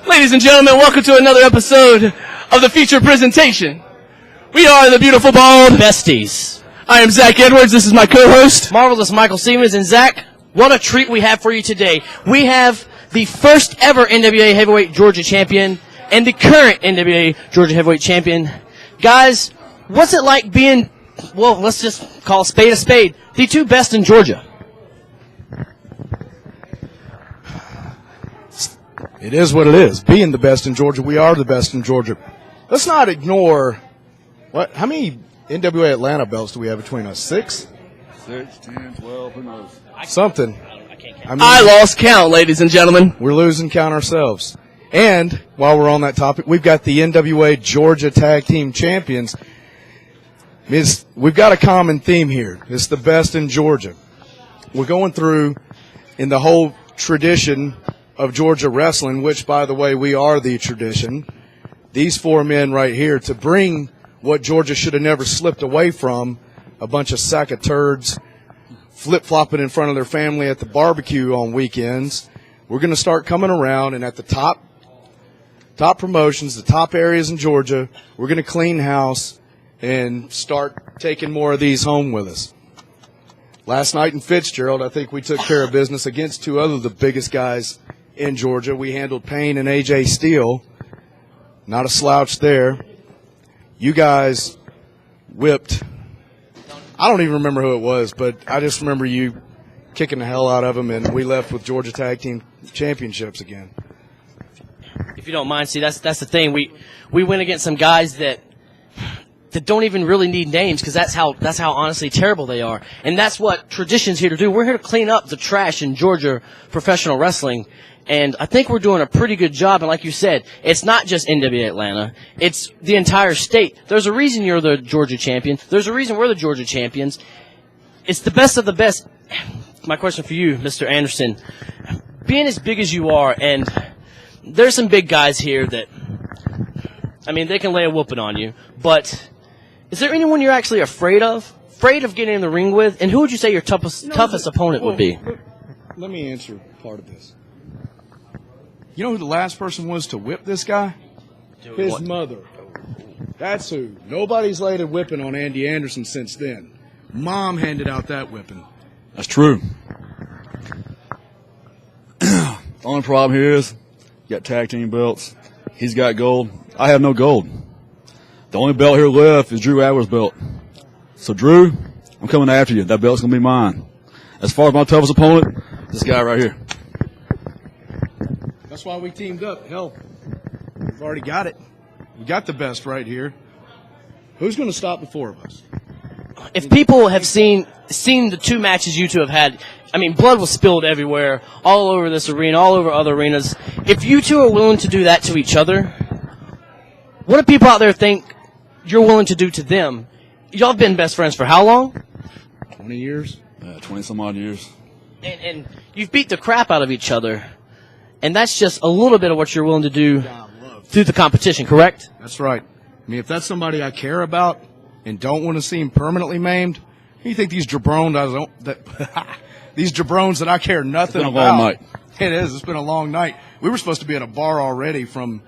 Ladies and gentlemen, welcome to another episode of the feature presentation. We are the beautiful bald besties. I am Zach Edwards. This is my co-host, Marvelous Michael Siemens. And Zach, what a treat we have for you today. We have the first ever NWA Heavyweight Georgia Champion and the current NWA Georgia Heavyweight Champion. Guys, what's it like being, well, let's just call a spade, the two best in Georgia? It is what it is. Being the best in Georgia, we are the best in Georgia. Let's not ignore how many NWA Atlanta belts do we have between us? 6? 6, 10, 12, who knows? Something. I lost count, ladies and gentlemen. We're losing count ourselves. And while we're on that topic, we've got the NWA Georgia Tag Team Champions. We've got a common theme here. It's the best in Georgia. We're going through in the whole tradition of Georgia wrestling, which, by the way, we are the tradition. These 4 men right here to bring what Georgia should have never slipped away from, a bunch of sack of turds, flip-flopping in front of their family at the barbecue on weekends. We're going to start coming around, and at the top promotions, the top areas in Georgia, we're going to clean house and start taking more of these home with us. Last night in Fitzgerald, I think we took care of business against 2 other of the biggest guys in Georgia. We handled Payne and A.J. Steele. Not a slouch there. You guys whipped, I don't even remember who it was, but I just remember you kicking the hell out of them, and we left with Georgia Tag Team Championships again. If you don't mind, see, that's the thing. We went against some guys that don't even really need names, because that's how honestly terrible they are. And that's what tradition's here to do. We're here to clean up the trash in Georgia professional wrestling. And I think we're doing a pretty good job. And like you said, it's not just NWA Atlanta. It's the entire state. There's a reason you're the Georgia champion. There's a reason we're the Georgia champions. It's the best of the best. My question for you, Mr. Anderson, being as big as you are, and there's some big guys here that, I mean, they can lay a whooping on you, but is there anyone you're actually afraid of? Afraid of getting in the ring with? And who would you say your toughest opponent would be? Let me answer part of this. You know who the last person was to whip this guy? His mother. That's who. Nobody's laid a whipping on Andy Anderson since then. Mom handed out that whipping. That's true. The only problem here is you got tag team belts. He's got gold. I have no gold. The only belt here left is Drew Adler's belt. So, Drew, I'm coming after you. That belt's going to be mine. As far as my toughest opponent, this guy right here. That's why we teamed up. Hell, we've already got it. We got the best right here. Who's going to stop the 4 of us? If people have seen the 2 matches you two have had, I mean, blood was spilled everywhere, all over this arena, all over other arenas. If you two are willing to do that to each other, what do people out there think you're willing to do to them? Y'all have been best friends for how long? 20 years. 20-some-odd years. And you've beat the crap out of each other. And that's just a little bit of what you're willing to do through the competition, correct? That's right. I mean, if that's somebody I care about and don't want to see him permanently maimed, you think these jabrones that I care nothing about? It's been a long night. It is. It's been a long night. We were supposed to be at a bar already from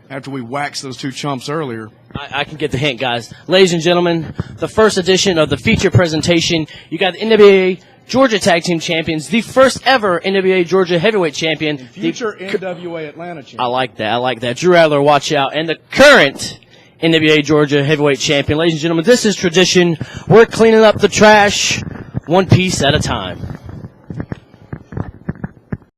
after we waxed those 2 chumps earlier. I can get the hint, guys. Ladies and gentlemen, the first edition of the feature presentation. You got the NWA Georgia Tag Team Champions, the first ever NWA Georgia Heavyweight Champion. Future NWA Atlanta Champion. I like that. Drew Adler, watch out. And the current NWA Georgia Heavyweight Champion. Ladies and gentlemen, this is tradition. We're cleaning up the trash 1 piece at a time.